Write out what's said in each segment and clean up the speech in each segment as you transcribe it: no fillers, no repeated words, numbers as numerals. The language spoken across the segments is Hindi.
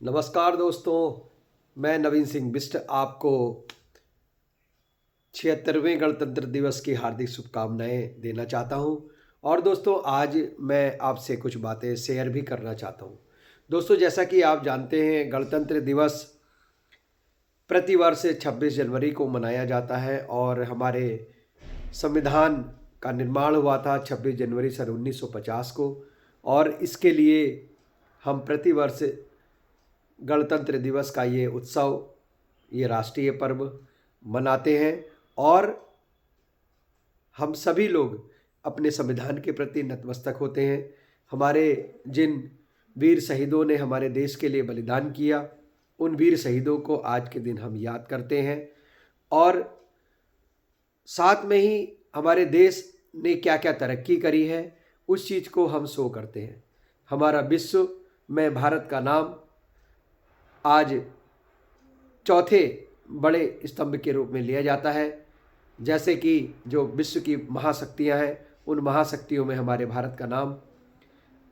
नमस्कार दोस्तों, मैं नवीन सिंह बिष्ट आपको 76वें गणतंत्र दिवस की हार्दिक शुभकामनाएं देना चाहता हूं। और दोस्तों, आज मैं आपसे कुछ बातें शेयर भी करना चाहता हूं। दोस्तों, जैसा कि आप जानते हैं, गणतंत्र दिवस प्रतिवर्ष 26 जनवरी को मनाया जाता है और हमारे संविधान का निर्माण हुआ था 26 जनवरी सन 1950 को। और इसके लिए हम प्रतिवर्ष गणतंत्र दिवस का ये उत्सव, ये राष्ट्रीय पर्व मनाते हैं। और हम सभी लोग अपने संविधान के प्रति नतमस्तक होते हैं। हमारे जिन वीर शहीदों ने हमारे देश के लिए बलिदान किया, उन वीर शहीदों को आज के दिन हम याद करते हैं। और साथ में ही हमारे देश ने क्या क्या तरक्की करी है, उस चीज़ को हम शो करते हैं। हमारा विश्व में भारत का नाम आज चौथे बड़े स्तंभ के रूप में लिया जाता है। जैसे कि जो विश्व की महाशक्तियां हैं, उन महाशक्तियों में हमारे भारत का नाम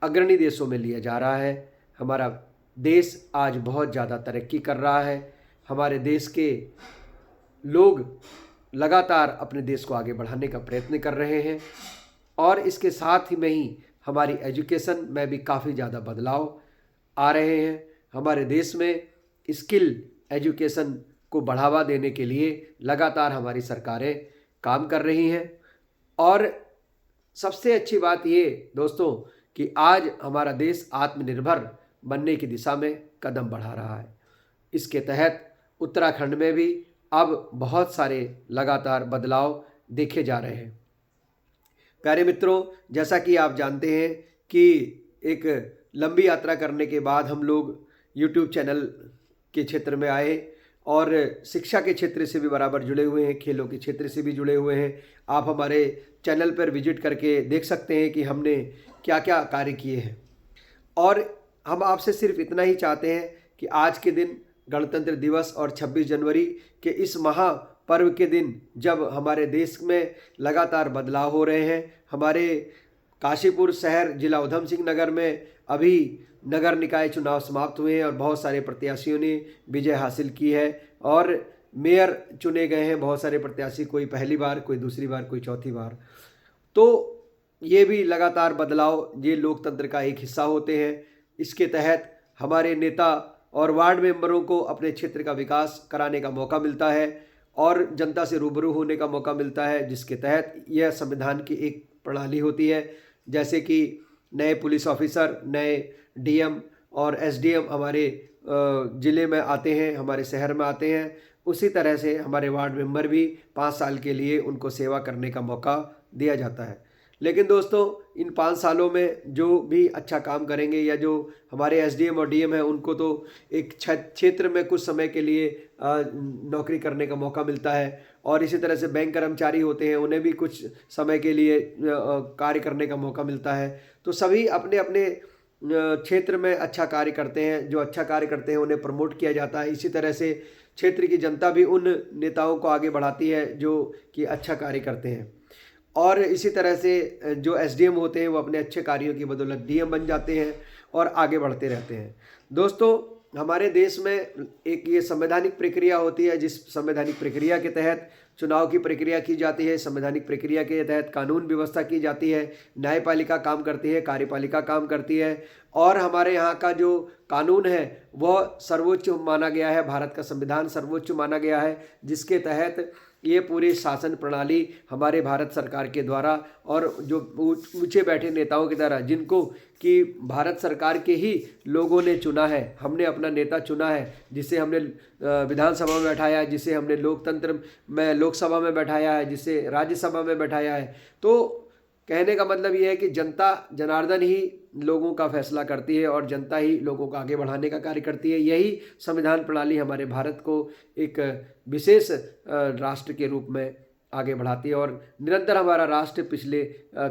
अग्रणी देशों में लिया जा रहा है। हमारा देश आज बहुत ज़्यादा तरक्की कर रहा है। हमारे देश के लोग लगातार अपने देश को आगे बढ़ाने का प्रयत्न कर रहे हैं। और इसके साथ ही में ही हमारी एजुकेशन में भी काफ़ी ज़्यादा बदलाव आ रहे हैं। हमारे देश में स्किल एजुकेशन को बढ़ावा देने के लिए लगातार हमारी सरकारें काम कर रही हैं। और सबसे अच्छी बात ये दोस्तों कि आज हमारा देश आत्मनिर्भर बनने की दिशा में कदम बढ़ा रहा है। इसके तहत उत्तराखंड में भी अब बहुत सारे लगातार बदलाव देखे जा रहे हैं। प्यारे मित्रों, जैसा कि आप जानते हैं कि एक लंबी यात्रा करने के बाद हम लोग YouTube चैनल के क्षेत्र में आए और शिक्षा के क्षेत्र से भी बराबर जुड़े हुए हैं, खेलों के क्षेत्र से भी जुड़े हुए हैं। आप हमारे चैनल पर विजिट करके देख सकते हैं कि हमने क्या क्या कार्य किए हैं। और हम आपसे सिर्फ इतना ही चाहते हैं कि आज के दिन गणतंत्र दिवस और 26 जनवरी के इस महापर्व के दिन, जब हमारे देश में लगातार बदलाव हो रहे हैं, हमारे काशीपुर शहर जिला उधम सिंह नगर में अभी नगर निकाय चुनाव समाप्त हुए हैं और बहुत सारे प्रत्याशियों ने विजय हासिल की है और मेयर चुने गए हैं बहुत सारे प्रत्याशी, कोई पहली बार, कोई दूसरी बार, कोई चौथी बार। तो ये भी लगातार बदलाव ये लोकतंत्र का एक हिस्सा होते हैं। इसके तहत हमारे नेता और वार्ड मेंबरों को अपने क्षेत्र का विकास कराने का मौका मिलता है और जनता से रूबरू होने का मौका मिलता है, जिसके तहत यह संविधान की एक प्रणाली होती है। जैसे कि नए पुलिस ऑफिसर, नए डीएम और एसडीएम हमारे ज़िले में आते हैं, हमारे शहर में आते हैं, उसी तरह से हमारे वार्ड मेंबर भी 5 साल के लिए उनको सेवा करने का मौका दिया जाता है। लेकिन दोस्तों, इन 5 सालों में जो भी अच्छा काम करेंगे या जो हमारे एसडीएम और डीएम हैं, उनको तो एक क्षेत्र में कुछ समय के लिए नौकरी करने का मौका मिलता है। और इसी तरह से बैंक कर्मचारी होते हैं, उन्हें भी कुछ समय के लिए कार्य करने का मौका मिलता है। तो सभी अपने अपने क्षेत्र में अच्छा कार्य करते हैं। जो अच्छा कार्य करते हैं उन्हें प्रमोट किया जाता है। इसी तरह से क्षेत्र की जनता भी उन नेताओं को आगे बढ़ाती है जो कि अच्छा कार्य करते हैं। और इसी तरह से जो एसडीएम होते हैं वो अपने अच्छे कार्यों की बदौलत डीएम बन जाते हैं और आगे बढ़ते रहते हैं। दोस्तों, हमारे देश में एक ये संवैधानिक प्रक्रिया होती है, जिस संवैधानिक प्रक्रिया के तहत चुनाव की प्रक्रिया की जाती है। संवैधानिक प्रक्रिया के तहत कानून व्यवस्था की जाती है, न्यायपालिका काम करती है, कार्यपालिका काम करती है। और हमारे यहाँ का जो कानून है वह सर्वोच्च माना गया है, भारत का संविधान सर्वोच्च माना गया है, जिसके तहत ये पूरी शासन प्रणाली हमारे भारत सरकार के द्वारा और जो ऊंचे बैठे नेताओं की तरह, जिनको कि भारत सरकार के ही लोगों ने चुना है, हमने अपना नेता चुना है, जिसे हमने विधानसभा में बैठाया है, जिसे हमने लोकतंत्र में लोकसभा में बैठाया है, जिसे राज्यसभा में बैठाया है। तो कहने का मतलब ये है कि जनता जनार्दन ही लोगों का फैसला करती है और जनता ही लोगों को आगे बढ़ाने का कार्य करती है। यही संविधान प्रणाली हमारे भारत को एक विशेष राष्ट्र के रूप में आगे बढ़ाती है। और निरंतर हमारा राष्ट्र पिछले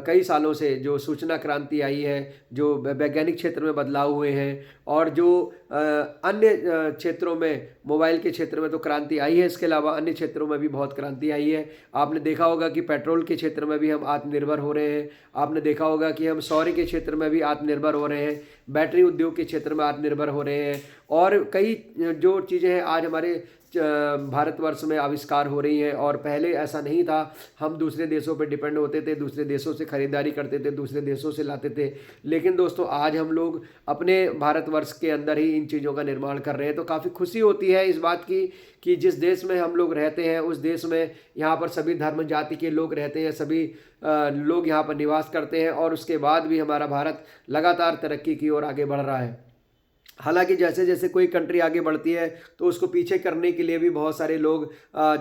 कई सालों से जो सूचना क्रांति आई है, जो वैज्ञानिक क्षेत्र में बदलाव हुए हैं और जो अन्य क्षेत्रों में, मोबाइल के क्षेत्र में तो क्रांति आई है, इसके अलावा अन्य क्षेत्रों में भी बहुत क्रांति आई है। आपने देखा होगा कि पेट्रोल के क्षेत्र में भी हम आत्मनिर्भर हो रहे हैं। आपने देखा होगा कि हम सौर के क्षेत्र में भी आत्मनिर्भर हो रहे हैं, बैटरी उद्योग के क्षेत्र में आत्मनिर्भर हो रहे हैं और कई जो चीज़ें हैं आज हमारे भारतवर्ष में आविष्कार हो रही हैं। और पहले ऐसा नहीं था, हम दूसरे देशों पर डिपेंड होते थे, दूसरे देशों से ख़रीदारी करते थे, दूसरे देशों से लाते थे। लेकिन दोस्तों आज हम लोग अपने भारतवर्ष के अंदर ही इन चीज़ों का निर्माण कर रहे हैं। तो काफ़ी खुशी होती है इस बात की कि जिस देश में हम लोग रहते हैं उस देश में यहाँ पर सभी धर्म जाति के लोग रहते हैं, सभी लोग यहाँ पर निवास करते हैं और उसके बाद भी हमारा भारत लगातार तरक्की की ओर आगे बढ़ रहा है। हालांकि जैसे जैसे कोई कंट्री आगे बढ़ती है तो उसको पीछे करने के लिए भी बहुत सारे लोग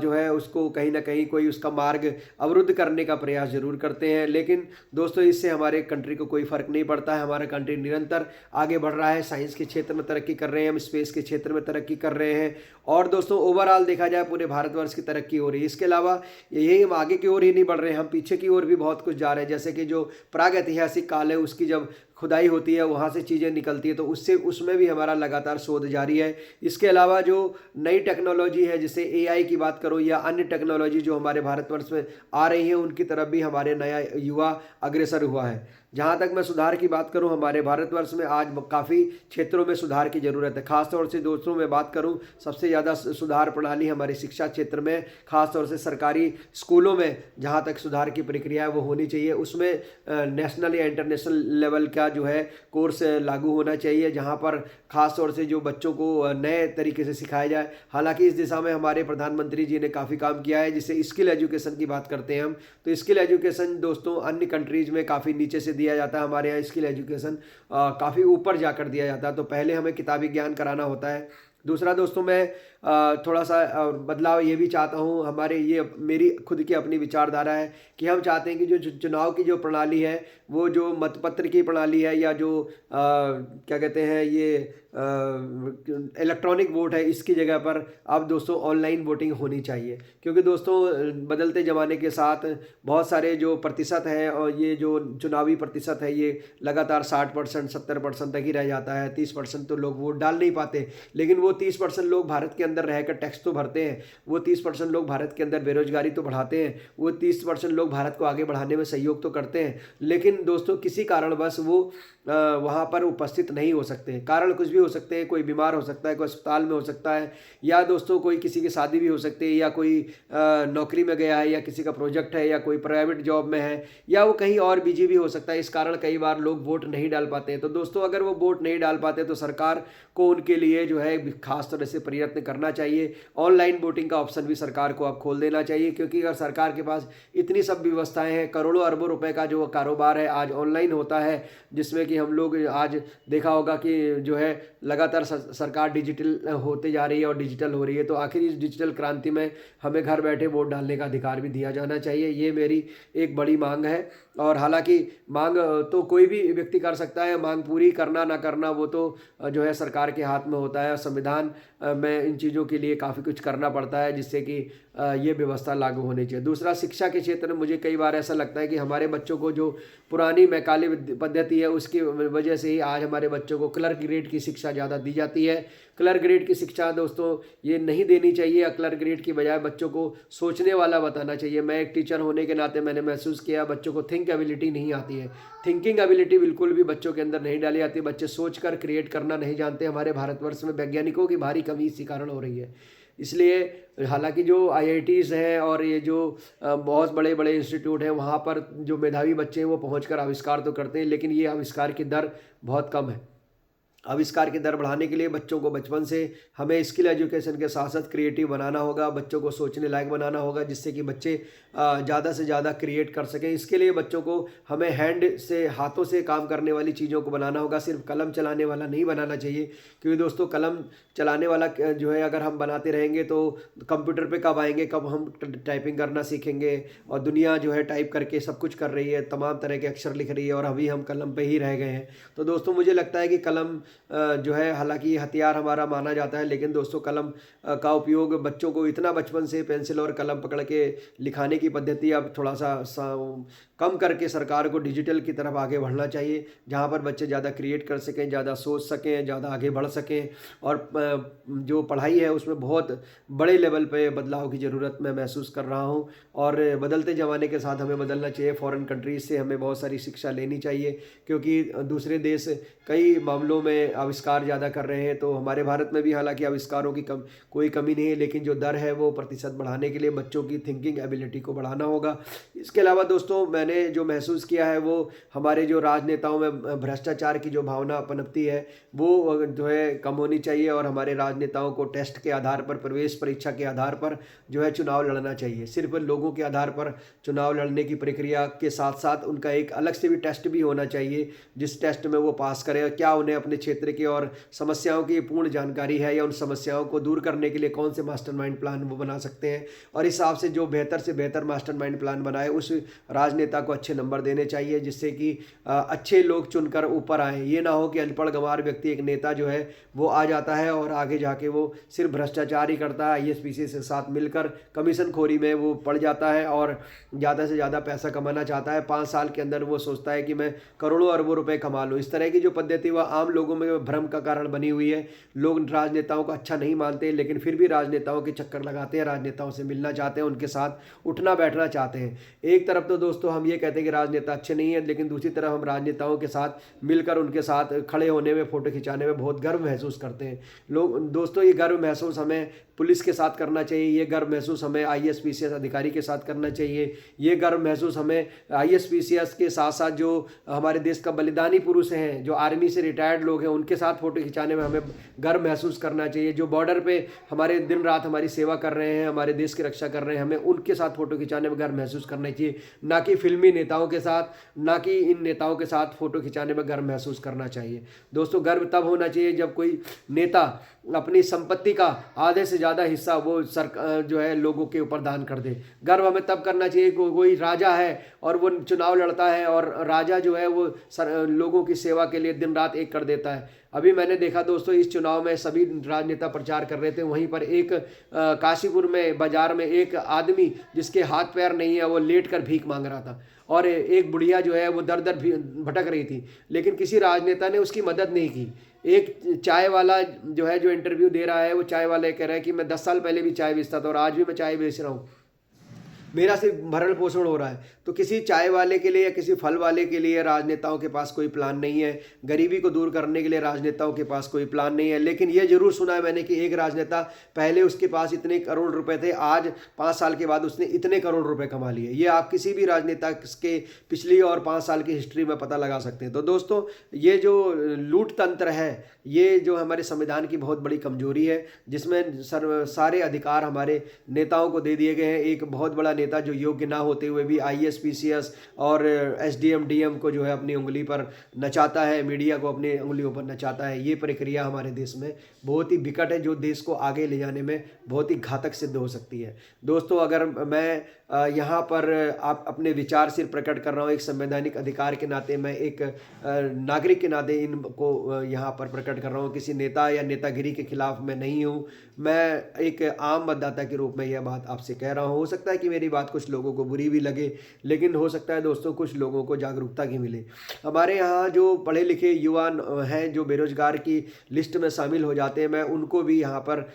जो है उसको कहीं ना कहीं कोई उसका मार्ग अवरुद्ध करने का प्रयास जरूर करते हैं। लेकिन दोस्तों इससे हमारे कंट्री को कोई फ़र्क नहीं पड़ता है। हमारा कंट्री निरंतर आगे बढ़ रहा है, साइंस के क्षेत्र में तरक्की कर रहे हैं, हम स्पेस के क्षेत्र में तरक्की कर रहे हैं और दोस्तों ओवरऑल देखा जाए पूरे भारतवर्ष की तरक्की हो रही है। इसके अलावा यही हम आगे की ओर ही नहीं बढ़ रहे हैं, हम पीछे की ओर भी बहुत कुछ जा रहे हैं। जैसे कि जो प्रागैतिहासिक काल है उसकी जब खुदाई होती है वहाँ से चीज़ें निकलती है तो उससे उसमें भी हमारा लगातार शोध जारी है। इसके अलावा जो नई टेक्नोलॉजी है, जैसे एआई की बात करो या अन्य टेक्नोलॉजी जो हमारे भारतवर्ष में आ रही है, उनकी तरफ भी हमारे नया युवा अग्रसर हुआ है। जहाँ तक मैं सुधार की बात करूँ, हमारे भारतवर्ष में आज काफ़ी क्षेत्रों में सुधार की ज़रूरत है। खासतौर से दोस्तों मैं बात करूँ, सबसे ज़्यादा सुधार प्रणाली हमारी शिक्षा क्षेत्र में, खासतौर से सरकारी स्कूलों में जहाँ तक सुधार की प्रक्रिया है वो होनी चाहिए। उसमें नेशनल या इंटरनेशनल लेवल का जो है कोर्स लागू होना चाहिए, जहाँ पर खासतौर से जो बच्चों को नए तरीके से सिखाया जाए। हालांकि इस दिशा में हमारे प्रधानमंत्री जी ने काफ़ी काम किया है। जिससे स्किल एजुकेशन की बात करते हैं हम, तो स्किल एजुकेशन दोस्तों अन्य कंट्रीज़ में काफ़ी नीचे से दिया जाता है, हमारे यहाँ स्किल एजुकेशन काफ़ी ऊपर जाकर दिया जाता है। तो पहले हमें किताबी ज्ञान कराना होता है। दूसरा दोस्तों मैं थोड़ा सा बदलाव ये भी चाहता हूँ, हमारे ये मेरी खुद की अपनी विचारधारा है कि हम चाहते हैं कि जो चुनाव की जो प्रणाली है, वो जो मतपत्र की प्रणाली है या जो क्या कहते हैं ये इलेक्ट्रॉनिक वोट है, इसकी जगह पर अब दोस्तों ऑनलाइन वोटिंग होनी चाहिए। क्योंकि दोस्तों बदलते ज़माने के साथ बहुत सारे जो प्रतिशत है और ये जो चुनावी प्रतिशत है ये लगातार 60% 70% तक ही रह जाता है। 30% तो लोग वोट डाल नहीं पाते, लेकिन वो 30% लोग भारत के अंदर रहकर टैक्स तो भरते हैं, वो 30% लोग भारत के अंदर बेरोजगारी तो बढ़ाते हैं, वो 30% लोग भारत को आगे बढ़ाने में सहयोग तो करते हैं। लेकिन दोस्तों किसी कारणवश वो वहाँ पर उपस्थित नहीं हो सकते। कारण कुछ भी हो सकते हैं, कोई बीमार हो सकता है, कोई अस्पताल में हो सकता है, या दोस्तों कोई किसी की शादी भी हो सकती है, या कोई नौकरी में गया है, या किसी का प्रोजेक्ट है, या कोई प्राइवेट जॉब में है, या वो कहीं और बिजी भी हो सकता है। इस कारण कई बार लोग वोट नहीं डाल पाते हैं। तो दोस्तों अगर वो वोट नहीं डाल पाते तो सरकार को उनके लिए जो है खास तरह से प्रयत्न करना चाहिए। ऑनलाइन वोटिंग का ऑप्शन भी सरकार को अब खोल देना चाहिए, क्योंकि अगर सरकार के पास इतनी सब व्यवस्थाएं हैं, करोड़ों अरबों रुपए का जो कारोबार है आज ऑनलाइन होता है, जिसमें कि हम लोग आज देखा होगा कि जो है लगातार सरकार डिजिटल होते जा रही है और डिजिटल हो रही है। तो आखिर इस डिजिटल क्रांति में हमें घर बैठे वोट डालने का अधिकार भी दिया जाना चाहिए, ये मेरी एक बड़ी मांग है। और हालांकि मांग तो कोई भी व्यक्ति कर सकता है, मांग पूरी करना ना करना वो तो जो है सरकार के हाथ में होता है। संविधान में इन चीज़ों के लिए काफ़ी कुछ करना पड़ता है जिससे कि ये व्यवस्था लागू होनी चाहिए। दूसरा, शिक्षा के क्षेत्र में मुझे कई बार ऐसा लगता है कि हमारे बच्चों को जो पुरानी मैकाले पद्धति है उसकी वजह से ही आज हमारे बच्चों को क्लर्क ग्रेड की शिक्षा ज़्यादा दी जाती है। क्लर्क ग्रेड की शिक्षा दोस्तों ये नहीं देनी चाहिए। क्लर्क ग्रेड की बजाय बच्चों को सोचने वाला बताना चाहिए। मैं एक टीचर होने के नाते मैंने महसूस किया बच्चों को थिंक एबिलिटी नहीं आती है, थिंकिंग एबिलिटी बिल्कुल भी बच्चों के अंदर नहीं डाली जाती। बच्चे सोचकर क्रिएट करना नहीं जानते। हमारे भारतवर्ष में वैज्ञानिकों की भारी कमी इसी कारण हो रही है। इसलिए हालांकि जो आईआईटीज़ हैं और ये जो बहुत बड़े बड़े इंस्टीट्यूट हैं वहाँ पर जो मेधावी बच्चे हैं वो पहुंचकर आविष्कार तो करते हैं, लेकिन ये आविष्कार की दर बहुत कम है। आविष्कार की दर बढ़ाने के लिए बच्चों को बचपन से हमें स्किल एजुकेशन के साथ साथ क्रिएटिव बनाना होगा, बच्चों को सोचने लायक बनाना होगा, जिससे कि बच्चे ज़्यादा से ज़्यादा क्रिएट कर सकें। इसके लिए बच्चों को हमें हैंड से, हाथों से काम करने वाली चीज़ों को बनाना होगा, सिर्फ कलम चलाने वाला नहीं बनाना चाहिए। क्योंकि दोस्तों कलम चलाने वाला जो है अगर हम बनाते रहेंगे तो कंप्यूटर पे कब आएंगे, कब हम टाइपिंग करना सीखेंगे। और दुनिया जो है टाइप करके सब कुछ कर रही है, तमाम तरह के अक्षर लिख रही है और अभी हम कलम पे ही रह गए हैं। तो दोस्तों मुझे लगता है कि कलम जो है, हालांकि ये हथियार हमारा माना जाता है, लेकिन दोस्तों कलम का उपयोग बच्चों को इतना बचपन से पेंसिल और कलम पकड़ के लिखाने की पद्धति अब थोड़ा कम करके सरकार को डिजिटल की तरफ आगे बढ़ना चाहिए, जहाँ पर बच्चे ज़्यादा क्रिएट कर सकें, ज़्यादा सोच सकें, ज़्यादा आगे बढ़ सकें। और जो पढ़ाई है उसमें बहुत बड़े लेवल पे बदलाव की ज़रूरत मैं महसूस कर रहा हूँ। और बदलते ज़माने के साथ हमें बदलना चाहिए। फ़ॉरेन कंट्रीज़ से हमें बहुत सारी शिक्षा लेनी चाहिए, क्योंकि दूसरे देश कई मामलों में आविष्कार ज़्यादा कर रहे हैं। तो हमारे भारत में भी हालांकि आविष्कारों की कोई कमी नहीं है, लेकिन जो दर है वो प्रतिशत बढ़ाने के लिए बच्चों की थिंकिंग एबिलिटी को बढ़ाना होगा। इसके अलावा दोस्तों मैंने जो महसूस किया है वो हमारे जो राजनेताओं में भ्रष्टाचार की जो भावना पनपती है वो जो है कम होनी चाहिए, और हमारे राजनेताओं को टेस्ट के आधार पर, प्रवेश परीक्षा के आधार पर जो है चुनाव लड़ना चाहिए। सिर्फ लोगों के आधार पर चुनाव लड़ने की प्रक्रिया के साथ साथ उनका एक अलग से भी टेस्ट भी होना चाहिए, जिस टेस्ट में वो पास करें, क्या उन्हें अपने क्षेत्र की और समस्याओं की पूर्ण जानकारी है, या उन समस्याओं को दूर करने के लिए कौन से मास्टरमाइंड प्लान वो बना सकते हैं। और इस हिसाब से जो बेहतर से बेहतर मास्टरमाइंड प्लान बनाए उस राजनेता को अच्छे नंबर देने चाहिए, जिससे कि अच्छे लोग चुनकर ऊपर आए। ये ना हो कि अनपढ़ गंवार व्यक्ति एक नेता जो है वो आ जाता है और आगे जाके वो सिर्फ भ्रष्टाचार ही करता है, ISPC से साथ मिलकर कमीशन खोरी में वो पड़ जाता है और ज़्यादा से ज़्यादा पैसा कमाना चाहता है। 5 साल के अंदर वो सोचता है कि मैं करोड़ों अरबों रुपए कमा लूँ। इस तरह की जो पद्धति वह आम लोगों में भ्रम का कारण बनी हुई है। लोग राजनेताओं को अच्छा नहीं मानते, लेकिन फिर भी राजनेताओं के चक्कर लगाते हैं, राजनेताओं से मिलना चाहते हैं, उनके साथ उठना बैठना चाहते हैं। एक तरफ तो दोस्तों हम ये कहते हैं कि राजनेता अच्छे नहीं है, लेकिन दूसरी तरफ हम राजनेताओं के साथ मिलकर उनके साथ खड़े होने में, फोटो खिंचाने में बहुत गर्व महसूस करते हैं। लोग दोस्तों ये गर्व महसूस हमें पुलिस के साथ करना चाहिए, ये गर्व महसूस हमें ISPCS अधिकारी के साथ करना चाहिए, ये गर्व महसूस हमें ISPCS के साथ साथ जो हमारे देश का बलिदानी पुरुष हैं, जो आर्मी से रिटायर्ड लोग हैं, उनके साथ फ़ोटो खिंचाने में हमें गर्व महसूस करना चाहिए। जो बॉर्डर पे हमारे दिन रात हमारी सेवा कर रहे हैं, हमारे देश की रक्षा कर रहे हैं, हमें उनके साथ फ़ोटो खिंचाने में गर्व महसूस करना चाहिए, ना कि फिल्मी नेताओं के साथ, ना कि इन नेताओं के साथ फ़ोटो खिंचाने में गर्व महसूस करना चाहिए। दोस्तों गर्व तब होना चाहिए जब कोई नेता अपनी संपत्ति का आधे से ज़्यादा हिस्सा वो जो है लोगों के ऊपर दान कर दे। गर्व हमें तब करना चाहिए कोई राजा है और वो चुनाव लड़ता है और राजा जो है वो लोगों की सेवा के लिए दिन रात एक कर देता है। अभी मैंने देखा दोस्तों इस चुनाव में सभी राजनेता प्रचार कर रहे थे, वहीं पर एक काशीपुर में बाजार में एक आदमी जिसके हाथ पैर नहीं है वो लेट कर भीख मांग रहा था, और एक बुढ़िया जो है वो दर दर भटक रही थी, लेकिन किसी राजनेता ने उसकी मदद नहीं की। एक चाय वाला जो है, जो इंटरव्यू दे रहा है, वो चाय वाला कह रहा है कि मैं 10 साल पहले भी चाय बेचता था और आज भी मैं चाय बेच रहा हूँ, मेरा सिर्फ भरण पोषण हो रहा है। तो किसी चाय वाले के लिए या किसी फल वाले के लिए राजनेताओं के पास कोई प्लान नहीं है, गरीबी को दूर करने के लिए राजनेताओं के पास कोई प्लान नहीं है। लेकिन ये जरूर सुना है मैंने कि एक राजनेता पहले उसके पास इतने करोड़ रुपए थे, आज 5 साल के बाद उसने इतने करोड़ रुपए कमा लिए। ये आप किसी भी राजनेता के पिछली और 5 साल की हिस्ट्री में पता लगा सकते हैं। तो दोस्तों ये जो लूट तंत्र है, ये जो हमारे संविधान की बहुत बड़ी कमजोरी है, जिसमें सारे अधिकार हमारे नेताओं को दे दिए गए हैं। एक बहुत बड़ा नेता जो योग्य ना होते हुए भी ISPCS और SDM DM को जो है अपनी उंगली पर नचाता है, मीडिया को अपनी उंगलियों पर नचाता है। ये प्रक्रिया हमारे देश में बहुत ही विकट है, जो देश को आगे ले जाने में बहुत ही घातक सिद्ध हो सकती है। दोस्तों अगर मैं यहाँ पर आप अपने विचार सिर्फ प्रकट कर रहा हूँ, एक संवैधानिक अधिकार के नाते, मैं एक नागरिक के नाते इनको यहाँ पर प्रकट कर रहा हूँ, किसी नेता या नेतागिरी के खिलाफ मैं नहीं हूँ। मैं एक आम मतदाता के रूप में यह बात आपसे कह रहा हूँ। हो सकता है कि मेरी बात कुछ लोगों को बुरी भी लगे, लेकिन हो सकता है दोस्तों कुछ लोगों को जागरूकता की मिले। हमारे यहाँ जो पढ़े लिखे युवा हैं, जो बेरोजगार की लिस्ट में शामिल हो जाते हैं, मैं उनको भी यहाँ पर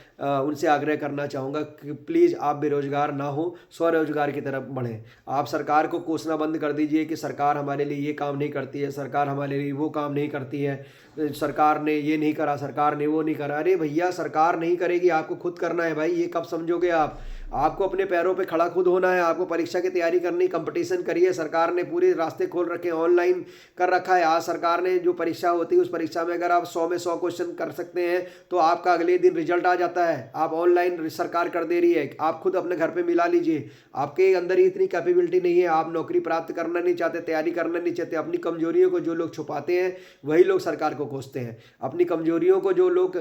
उनसे आग्रह करना चाहूँगा कि प्लीज़ आप बेरोजगार ना हो, स्वरोजगार की तरफ बढ़ें। आप सरकार को कोसना बंद कर दीजिए कि सरकार हमारे लिए ये काम नहीं करती है, सरकार हमारे लिए वो काम नहीं करती है, सरकार ने ये नहीं करा, सरकार ने वो नहीं करा। अरे भैया, सरकार नहीं करेगी, आपको खुद करना है भाई। ये कब समझोगे आप? आपको अपने पैरों पे खड़ा खुद होना है, आपको परीक्षा की तैयारी करनी, कंपटीशन करिए। सरकार ने पूरे रास्ते खोल रखे, ऑनलाइन कर रखा है। आज सरकार ने जो परीक्षा होती है उस परीक्षा में अगर आप 100 में 100 क्वेश्चन कर सकते हैं तो आपका अगले दिन रिजल्ट आ जाता है। आप ऑनलाइन सरकार कर दे रही है, आप खुद अपने घर पे मिला लीजिए। आपके अंदर ही इतनी कैपेबिलिटी नहीं है, आप नौकरी प्राप्त करना नहीं चाहते, तैयारी करना नहीं चाहते। अपनी कमजोरियों को जो लोग छुपाते हैं वही लोग सरकार को कोसते हैं। अपनी कमजोरियों को जो लोग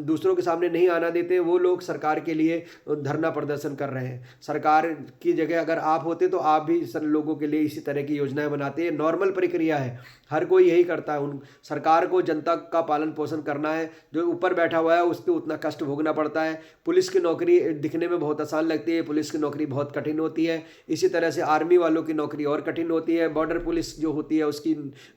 दूसरों के सामने नहीं आना देते, वो लोग सरकार के लिए धरना धरना प्रदर्शन कर रहे हैं। सरकार की जगह अगर आप होते तो आप भी सर लोगों के लिए इसी तरह की योजनाएं बनाते। नॉर्मल प्रक्रिया है, हर कोई यही करता है। उन सरकार को जनता का पालन पोषण करना है, जो ऊपर बैठा हुआ है उसको उतना कष्ट भोगना पड़ता है। पुलिस की नौकरी दिखने में बहुत आसान लगती है, पुलिस की नौकरी बहुत कठिन होती है। इसी तरह से आर्मी वालों की नौकरी और कठिन होती है, बॉर्डर पुलिस जो होती है उसकी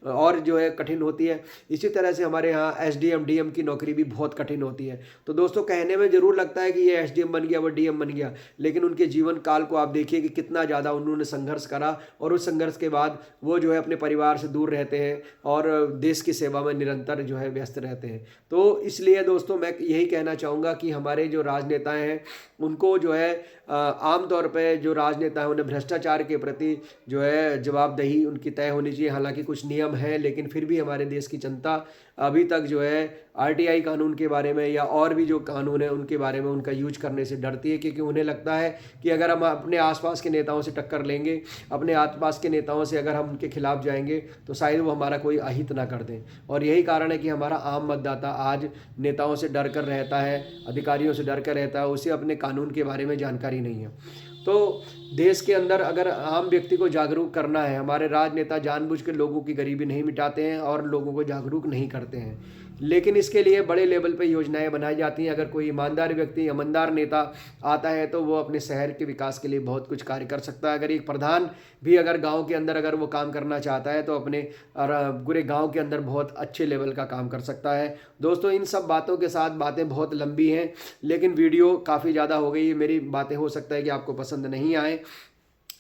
और जो है कठिन होती है। इसी तरह से हमारे यहाँ एसडीएम डीएम की नौकरी भी बहुत कठिन होती है। तो दोस्तों कहने में ज़रूर लगता है कि ये एसडीएम बन गया वो डीएम बन गया, लेकिन उनके जीवन काल को आप देखिए कि कितना ज़्यादा उन्होंने संघर्ष करा, और उस संघर्ष के बाद वो जो है अपने परिवार से दूर रहते हैं और देश की सेवा में निरंतर जो है व्यस्त रहते हैं। तो इसलिए दोस्तों मैं यही कहना चाहूँगा कि हमारे जो राजनेता हैं उनको जो है आम तौर पे जो राजनेता हैं उन्हें भ्रष्टाचार के प्रति जो है जवाबदेही उनकी तय होनी चाहिए। हालांकि कुछ नियम हैं, लेकिन फिर भी हमारे देश की जनता अभी तक जो है आरटीआई कानून के बारे में या और भी जो कानून है उनके बारे में उनका यूज करने से डरती है, क्योंकि उन्हें लगता है कि अगर हम अपने आसपास के नेताओं से टक्कर लेंगे, अपने आसपास के नेताओं से अगर हम उनके खिलाफ जाएंगे तो शायद वो हमारा कोई अहित ना कर दें। और यही कारण है कि हमारा आम मतदाता आज नेताओं से डर कर रहता है, अधिकारियों से डर कर रहता है, उसे अपने कानून के बारे में जानकारी नहीं है। तो देश के अंदर अगर आम व्यक्ति को जागरूक करना है, हमारे राजनेता जानबूझ के लोगों की गरीबी नहीं मिटाते हैं और लोगों को जागरूक नहीं करते हैं, लेकिन इसके लिए बड़े लेवल पे योजनाएं बनाई जाती हैं। अगर कोई ईमानदार व्यक्ति, ईमानदार नेता आता है तो वो अपने शहर के विकास के लिए बहुत कुछ कार्य कर सकता है। अगर एक प्रधान भी अगर गांव के अंदर अगर वो काम करना चाहता है तो अपने पूरे गांव के अंदर बहुत अच्छे लेवल का काम कर सकता है। दोस्तों इन सब बातों के साथ बातें बहुत लंबी हैं, लेकिन वीडियो काफ़ी ज़्यादा हो गई है। मेरी बातें हो सकता है कि आपको पसंद नहीं आए,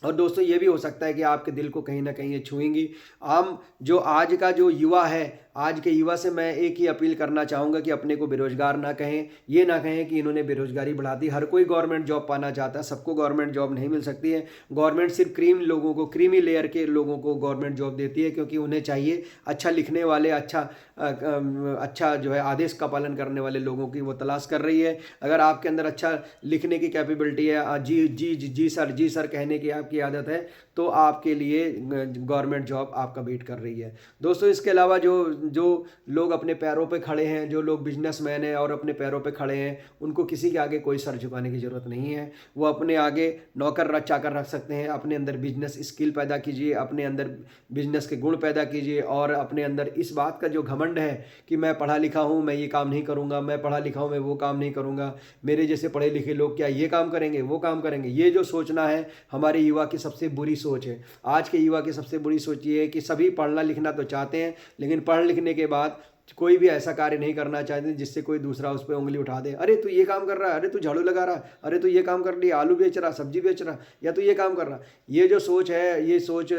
और दोस्तों ये भी हो सकता है कि आपके दिल को कहीं ना कहीं ये छुएंगी। आम जो आज का जो युवा है, आज के युवा से मैं एक ही अपील करना चाहूँगा कि अपने को बेरोजगार ना कहें, ये ना कहें कि इन्होंने बेरोजगारी बढ़ा दी। हर कोई गवर्नमेंट जॉब पाना चाहता है, सबको गवर्नमेंट जॉब नहीं मिल सकती है। गवर्नमेंट सिर्फ क्रीमी लेयर के लोगों को गवर्नमेंट जॉब देती है, क्योंकि उन्हें चाहिए अच्छा लिखने वाले, अच्छा जो है आदेश का पालन करने वाले लोगों की वो तलाश कर रही है। अगर आपके अंदर अच्छा लिखने की कैपेबिलिटी है, जी जी जी जी सर कहने की आपकी आदत है, तो आपके लिए गवर्नमेंट जॉब आपका वेट कर रही है। दोस्तों इसके अलावा जो लोग अपने पैरों पे खड़े हैं, जो लोग बिजनेसमैन हैं और अपने पैरों पे खड़े हैं, उनको किसी के आगे कोई सर झुकाने की ज़रूरत नहीं है। वो अपने आगे नौकर चाकर रख सकते हैं। अपने अंदर बिजनेस स्किल पैदा कीजिए, अपने अंदर बिजनेस के गुण पैदा कीजिए, और अपने अंदर इस बात का जो घमंड है कि मैं पढ़ा लिखा हूँ, मैं ये काम नहीं करूँगा, मैं पढ़ा लिखा हूँ, मैं वो काम नहीं करूँगा, मेरे जैसे पढ़े लिखे लोग क्या ये काम करेंगे, वो काम करेंगे, ये जो सोचना है हमारे युवा की सबसे बुरी सोच है। आज के युवा की सबसे बुरी सोच ये है कि सभी पढ़ना लिखना तो चाहते हैं, लेकिन पढ़ लिखने के बाद कोई भी ऐसा कार्य नहीं करना चाहते जिससे कोई दूसरा उस पर उंगली उठा दे। अरे तू ये काम कर रहा है, अरे तू झाड़ू लगा रहा है, अरे तू ये काम कर लिया, आलू बेच रहा, सब्जी बेच रहा, या तू ये काम कर रहा। ये जो सोच है, ये सोच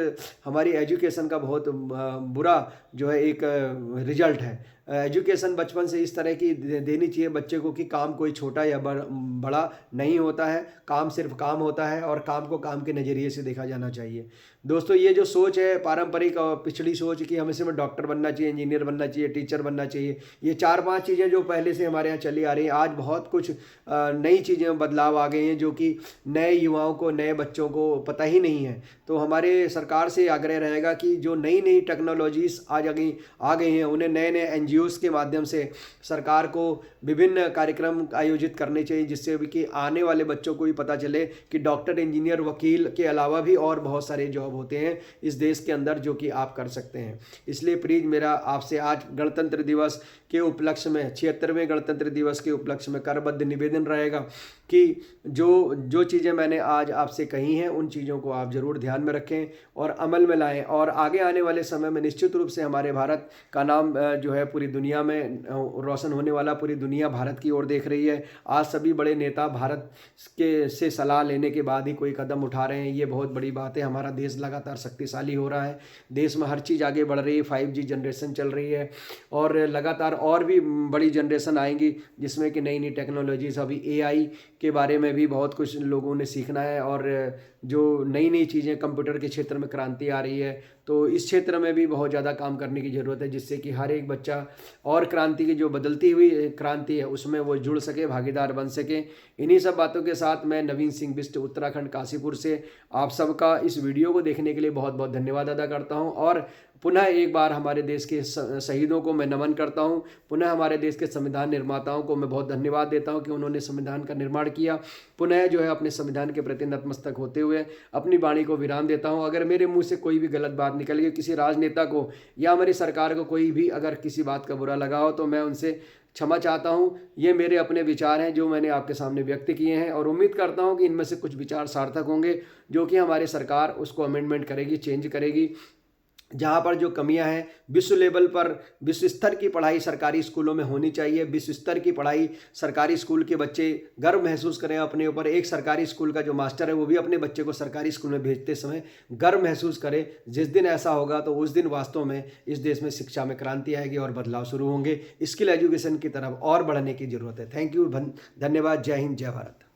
हमारी एजुकेशन का बहुत बुरा जो है एक रिजल्ट है। एजुकेशन बचपन से इस तरह की देनी चाहिए बच्चे को कि काम कोई छोटा या बड़ा नहीं होता है, काम सिर्फ काम होता है, और काम को काम के नज़रिए से देखा जाना चाहिए। दोस्तों ये जो सोच है पारंपरिक और पिछड़ी सोच कि हमें सिर्फ डॉक्टर बनना चाहिए, इंजीनियर बनना चाहिए, टीचर बनना चाहिए, ये 4-5 चीज़ें जो पहले से हमारे यहाँ चली आ रही हैं, आज बहुत कुछ नई चीज़ें में बदलाव आ गए हैं जो कि नए युवाओं को, नए बच्चों को पता ही नहीं है। तो हमारे सरकार से आग्रह रहेगा कि जो नई नई टेक्नोलॉजीज़ आ गई हैं उन्हें नए नए एनजीओज़ के माध्यम से सरकार को विभिन्न कार्यक्रम आयोजित करने चाहिए, जिससे भी कि आने वाले बच्चों को भी पता चले कि डॉक्टर, इंजीनियर, वकील के अलावा भी और बहुत सारे जॉब होते हैं इस देश के अंदर जो कि आप कर सकते हैं। इसलिए प्लीज़ मेरा आपसे आज गणतंत्र दिवस के उपलक्ष्य में, 76वें गणतंत्र दिवस के उपलक्ष्य में करबद्ध निवेदन रहेगा कि जो चीज़ें मैंने आज आपसे कही हैं उन चीज़ों को आप ज़रूर ध्यान में रखें और अमल में लाएं, और आगे आने वाले समय में निश्चित रूप से हमारे भारत का नाम जो है पूरी दुनिया में रोशन होने वाला। पूरी दुनिया भारत की ओर देख रही है। आज सभी बड़े नेता भारत के से सलाह लेने के बाद ही कोई कदम उठा रहे हैं, ये बहुत बड़ी बात है। हमारा देश लगातार शक्तिशाली हो रहा है, देश में हर चीज़ आगे बढ़ रही है, 5G जनरेशन चल रही है, और लगातार और भी बड़ी जनरेशन आएंगी जिसमें कि नई नई टेक्नोलॉजीज, अभी AI के बारे में भी बहुत कुछ लोगों ने सीखना है, और जो नई नई चीज़ें कंप्यूटर के क्षेत्र में क्रांति आ रही है, तो इस क्षेत्र में भी बहुत ज़्यादा काम करने की ज़रूरत है, जिससे कि हर एक बच्चा और क्रांति की जो बदलती हुई क्रांति है उसमें वो जुड़ सके, भागीदार बन सके। इन्हीं सब बातों के साथ मैं नवीन सिंह बिष्ट, उत्तराखंड काशीपुर से आप सबका इस वीडियो को देखने के लिए बहुत बहुत धन्यवाद अदा करता हूं, और पुनः एक बार हमारे देश के शहीदों को मैं नमन करता हूँ। पुनः हमारे देश के संविधान निर्माताओं को मैं बहुत धन्यवाद देता हूँ कि उन्होंने संविधान का निर्माण किया। पुनः जो है अपने संविधान के प्रति नतमस्तक होते हुए अपनी वाणी को विराम देता हूँ। अगर मेरे मुंह से कोई भी गलत बात निकल गई, किसी राजनेता को या हमारी सरकार को कोई भी अगर किसी बात का बुरा लगा हो, तो मैं उनसे क्षमा चाहता हूँ। ये मेरे अपने विचार हैं जो मैंने आपके सामने व्यक्त किए हैं, और उम्मीद करता हूँ कि इनमें से कुछ विचार सार्थक होंगे, जो कि हमारी सरकार उसको अमेंडमेंट करेगी, चेंज करेगी। जहाँ पर जो कमियां हैं, विश्व लेवल पर विश्व स्तर की पढ़ाई सरकारी स्कूलों में होनी चाहिए। विश्व स्तर की पढ़ाई, सरकारी स्कूल के बच्चे गर्व महसूस करें अपने ऊपर। एक सरकारी स्कूल का जो मास्टर है वो भी अपने बच्चे को सरकारी स्कूल में भेजते समय गर्व महसूस करे। जिस दिन ऐसा होगा तो उस दिन वास्तव में इस देश में शिक्षा में क्रांति आएगी और बदलाव शुरू होंगे। स्किल एजुकेशन की तरफ और बढ़ने की जरूरत है। थैंक यू, धन्यवाद। जय हिंद, जय भारत।